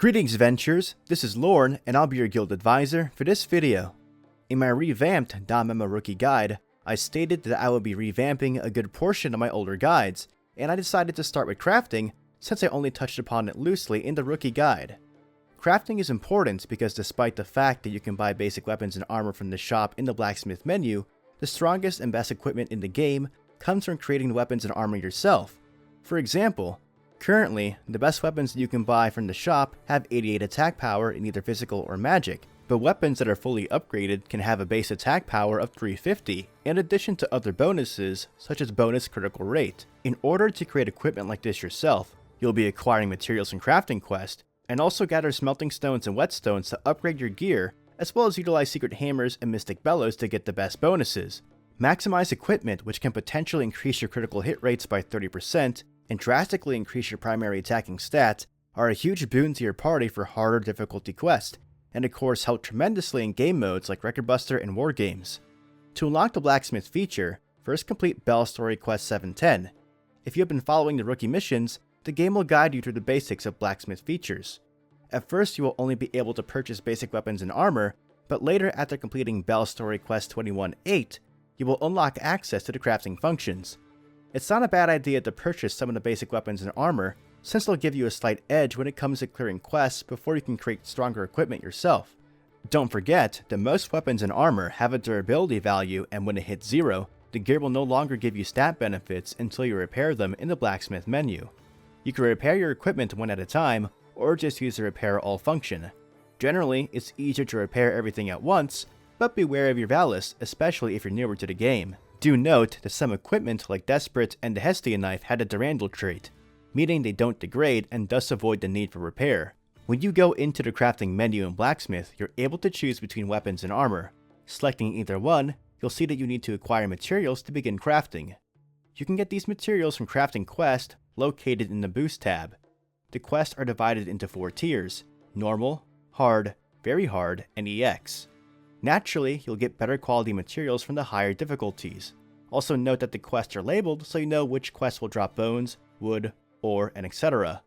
Greetings Ventures, this is Lorne and I'll be your guild advisor for this video. In my revamped .memo rookie guide, I stated that I would be revamping a good portion of my older guides, and I decided to start with crafting since I only touched upon it loosely in the rookie guide. Crafting is important because despite the fact that you can buy basic weapons and armor from the shop in the blacksmith menu, the strongest and best equipment in the game comes from creating the weapons and armor yourself. For example, currently, the best weapons you can buy from the shop have 88 attack power in either physical or magic, but weapons that are fully upgraded can have a base attack power of 350, in addition to other bonuses such as bonus critical rate. In order to create equipment like this yourself, you'll be acquiring materials from crafting quest, and also gather smelting stones and whetstones to upgrade your gear, as well as utilize secret hammers and mystic bellows to get the best bonuses. Maximize equipment, which can potentially increase your critical hit rates by 30%, and drastically increase your primary attacking stats, are a huge boon to your party for harder difficulty quests, and of course help tremendously in game modes like Record Buster and War Games. To unlock the blacksmith feature, first complete Bell Story Quest 710. If you have been following the rookie missions, the game will guide you through the basics of blacksmith features. At first you will only be able to purchase basic weapons and armor, but later after completing Bell Story Quest 21-8, you will unlock access to the crafting functions. It's not a bad idea to purchase some of the basic weapons and armor, since they'll give you a slight edge when it comes to clearing quests before you can create stronger equipment yourself. Don't forget that most weapons and armor have a durability value, and when it hits 0, the gear will no longer give you stat benefits until you repair them in the blacksmith menu. You can repair your equipment one at a time, or just use the repair all function. Generally, it's easier to repair everything at once, but beware of your Valis, especially if you're newer to the game. Do note that some equipment like Desperate and the Hestia knife had a Durandal trait, meaning they don't degrade and thus avoid the need for repair. When you go into the crafting menu in Blacksmith, you're able to choose between weapons and armor. Selecting either one, you'll see that you need to acquire materials to begin crafting. You can get these materials from Crafting Quest, located in the Boost tab. The quests are divided into 4 tiers: Normal, Hard, Very Hard, and EX. Naturally, you'll get better quality materials from the higher difficulties. Also note that the quests are labeled so you know which quests will drop bones, wood, ore, and etc.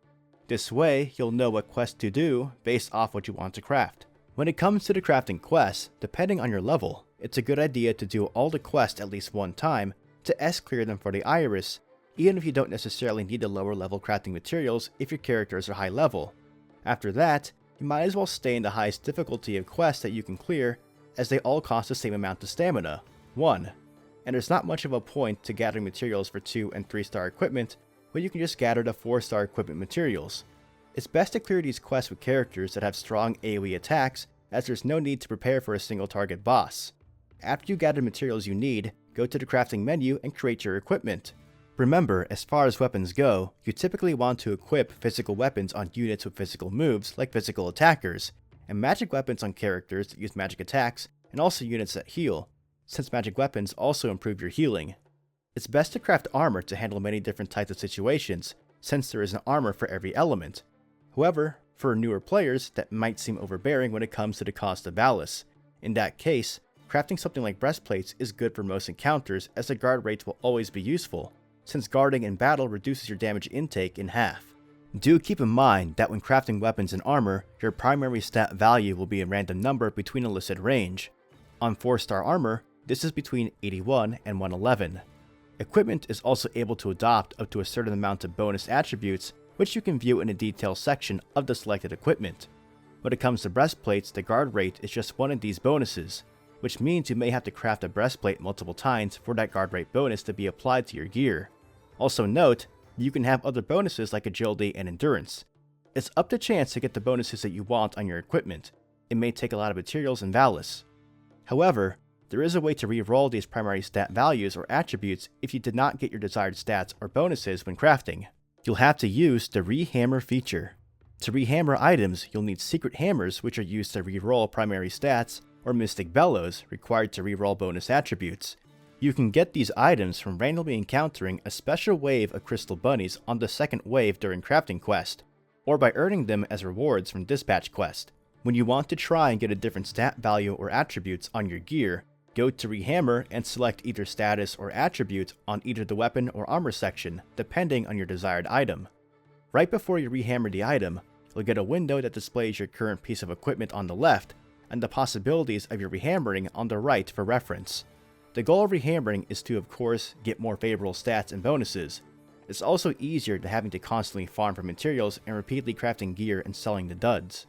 This way, you'll know what quest to do based off what you want to craft. When it comes to the crafting quests, depending on your level, it's a good idea to do all the quests at least one time to S-clear them for the Iris, even if you don't necessarily need the lower level crafting materials if your characters are high level. After that, you might as well stay in the highest difficulty of quests that you can clear, as they all cost the same amount of stamina, 1. And there's not much of a point to gathering materials for 2 and 3-star equipment when you can just gather the 4-star equipment materials. It's best to clear these quests with characters that have strong AoE attacks, as there's no need to prepare for a single target boss. After you gather materials you need, go to the crafting menu and create your equipment. Remember, as far as weapons go, you typically want to equip physical weapons on units with physical moves like physical attackers, and magic weapons on characters that use magic attacks, and also units that heal, since magic weapons also improve your healing. It's best to craft armor to handle many different types of situations, since there is an armor for every element. However, for newer players, that might seem overbearing when it comes to the cost of Valis. In that case, crafting something like breastplates is good for most encounters, as the guard rates will always be useful, since guarding in battle reduces your damage intake in half. Do keep in mind that when crafting weapons and armor, your primary stat value will be a random number between a listed range. On 4-star armor, this is between 81 and 111. Equipment is also able to adopt up to a certain amount of bonus attributes, which you can view in the details section of the selected equipment. When it comes to breastplates, the guard rate is just one of these bonuses, which means you may have to craft a breastplate multiple times for that guard rate bonus to be applied to your gear. Also note, you can have other bonuses like agility and endurance. It's up to chance to get the bonuses that you want on your equipment. It may take a lot of materials and Valis. However, there is a way to re-roll these primary stat values or attributes if you did not get your desired stats or bonuses when crafting. You'll have to use the Rehammer feature. To rehammer items, you'll need secret hammers, which are used to re-roll primary stats, or mystic bellows, required to re-roll bonus attributes. You can get these items from randomly encountering a special wave of crystal bunnies on the second wave during crafting quest, or by earning them as rewards from dispatch quest. When you want to try and get a different stat value or attributes on your gear, go to Rehammer and select either status or attribute on either the weapon or armor section, depending on your desired item. Right before you rehammer the item, you'll get a window that displays your current piece of equipment on the left, and the possibilities of your rehammering on the right for reference. The goal of rehammering is to, of course, get more favorable stats and bonuses. It's also easier than having to constantly farm for materials and repeatedly crafting gear and selling the duds.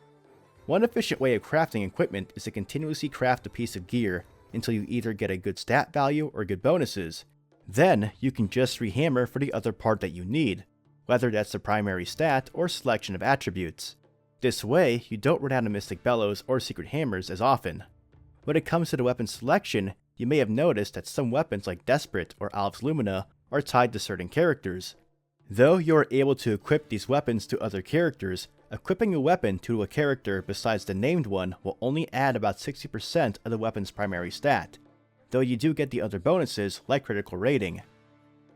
One efficient way of crafting equipment is to continuously craft a piece of gear until you either get a good stat value or good bonuses. Then, you can just rehammer for the other part that you need, whether that's the primary stat or selection of attributes. This way, you don't run out of Mystic Bellows or Secret Hammers as often. When it comes to the weapon selection, you may have noticed that some weapons like Desperate or Alps Lumina are tied to certain characters. Though you are able to equip these weapons to other characters, equipping a weapon to a character besides the named one will only add about 60% of the weapon's primary stat, though you do get the other bonuses like critical rating.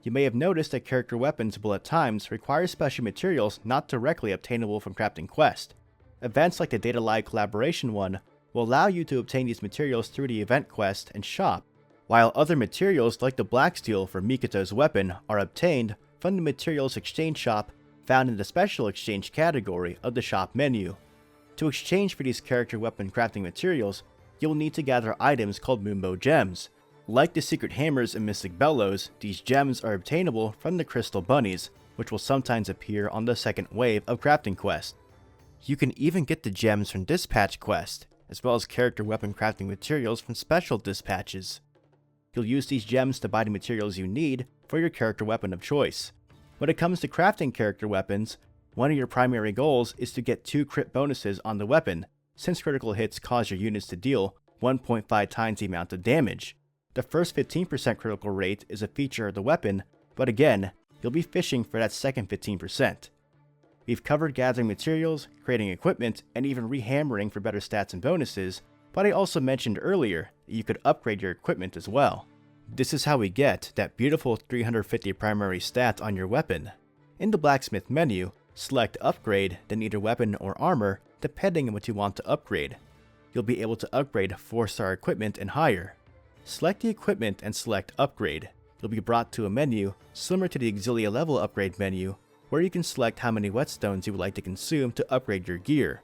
You may have noticed that character weapons will at times require special materials not directly obtainable from crafting quest. Events like the Data Live collaboration one will allow you to obtain these materials through the event quest and shop, while other materials like the Black Steel for Mikito's weapon are obtained from the materials exchange shop found in the special exchange category of the shop menu. To exchange for these character weapon crafting materials, you'll need to gather items called Moonbow Gems. Like the Secret Hammers and Mystic Bellows, these gems are obtainable from the Crystal Bunnies, which will sometimes appear on the second wave of crafting quest. You can even get the gems from Dispatch quest, as well as character weapon crafting materials from special dispatches. You'll use these gems to buy the materials you need for your character weapon of choice. When it comes to crafting character weapons, one of your primary goals is to get 2 crit bonuses on the weapon, since critical hits cause your units to deal 1.5 times the amount of damage. The first 15% critical rate is a feature of the weapon, but again, you'll be fishing for that second 15%. We've covered gathering materials, creating equipment, and even rehammering for better stats and bonuses, but I also mentioned earlier that you could upgrade your equipment as well. This is how we get that beautiful 350 primary stat on your weapon. In the blacksmith menu, select Upgrade, then either weapon or armor, depending on what you want to upgrade. You'll be able to upgrade 4-star equipment and higher. Select the equipment and select Upgrade. You'll be brought to a menu similar to the Exilia level upgrade menu, where you can select how many whetstones you would like to consume to upgrade your gear.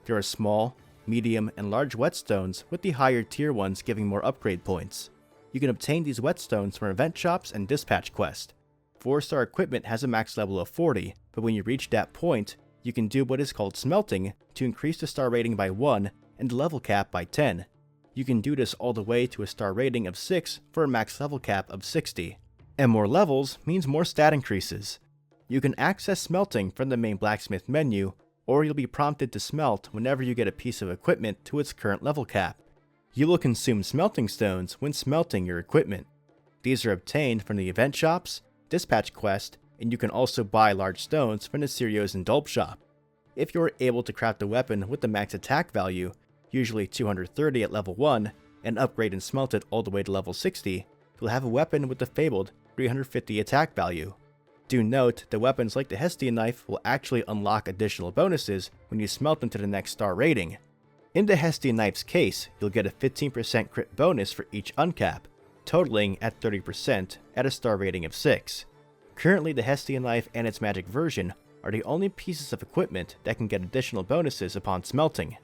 There are small, medium, and large whetstones, with the higher tier ones giving more upgrade points. You can obtain these whetstones from event shops and dispatch quest. 4-star equipment has a max level of 40, but when you reach that point, you can do what is called Smelting to increase the star rating by 1 and the level cap by 10. You can do this all the way to a star rating of 6 for a max level cap of 60. And more levels means more stat increases. You can access Smelting from the main blacksmith menu, or you'll be prompted to smelt whenever you get a piece of equipment to its current level cap. You will consume smelting stones when smelting your equipment. These are obtained from the event shops, dispatch quest, and you can also buy large stones from the Sirios and Dulp shop. If you are able to craft a weapon with the max attack value, usually 230 at level 1, and upgrade and smelt it all the way to level 60, you'll have a weapon with the fabled 350 attack value. Do note that weapons like the Hestian knife will actually unlock additional bonuses when you smelt them to the next star rating. In the Hestian knife's case, you'll get a 15% crit bonus for each uncap, totaling at 30% at a star rating of 6. Currently, the Hestian knife and its magic version are the only pieces of equipment that can get additional bonuses upon smelting.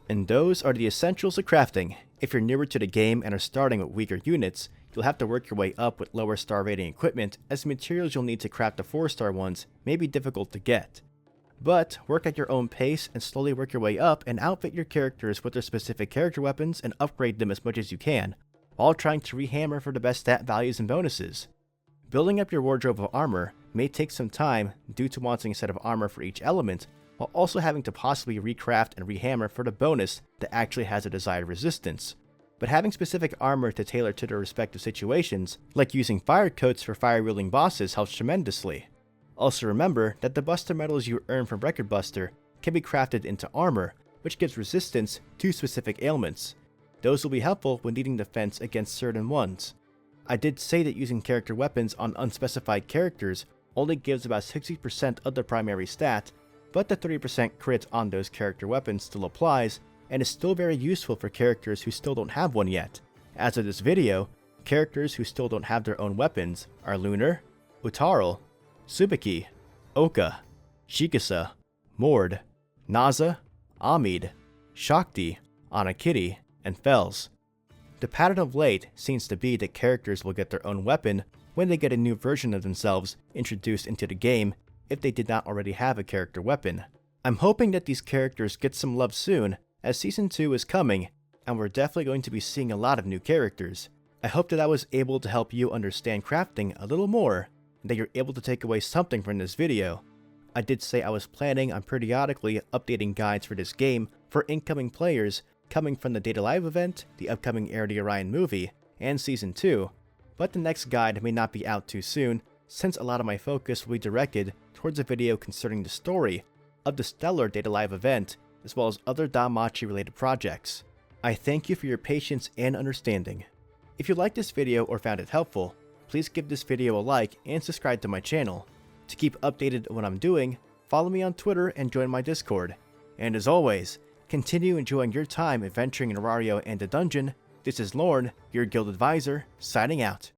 And those are the essentials of crafting. If you're newer to the game and are starting with weaker units, you'll have to work your way up with lower star rating equipment, as the materials you'll need to craft the 4-star ones may be difficult to get. But work at your own pace and slowly work your way up and outfit your characters with their specific character weapons and upgrade them as much as you can, while trying to rehammer for the best stat values and bonuses. Building up your wardrobe of armor may take some time due to wanting a set of armor for each element, while also having to possibly recraft and rehammer for the bonus that actually has a desired resistance. But having specific armor to tailor to their respective situations, like using fire coats for fire-wielding bosses, helps tremendously. Also remember that the Buster medals you earn from Record Buster can be crafted into armor, which gives resistance to specific ailments. Those will be helpful when needing defense against certain ones. I did say that using character weapons on unspecified characters only gives about 60% of the primary stat, but the 30% crit on those character weapons still applies, and is still very useful for characters who still don't have one yet. As of this video, characters who still don't have their own weapons are Lunar, Utaral, Tsubaki, Oka, Shikasa, Mord, Naza, Amid, Shakti, Anakitty, and Fells. The pattern of late seems to be that characters will get their own weapon when they get a new version of themselves introduced into the game if they did not already have a character weapon. I'm hoping that these characters get some love soon, as Season 2 is coming, and we're definitely going to be seeing a lot of new characters. I hope that I was able to help you understand crafting a little more, and that you're able to take away something from this video. I did say I was planning on periodically updating guides for this game for incoming players coming from the Data Live event, the upcoming Heir of the Orion movie, and Season 2, but the next guide may not be out too soon since a lot of my focus will be directed towards a video concerning the story of the stellar Data Live event, as well as other Danmachi related projects. I thank you for your patience and understanding. If you liked this video or found it helpful, please give this video a like and subscribe to my channel. To keep updated on what I'm doing, follow me on Twitter and join my Discord. And as always, continue enjoying your time adventuring in Aurario and the dungeon. This is Lorne, your guild advisor, signing out.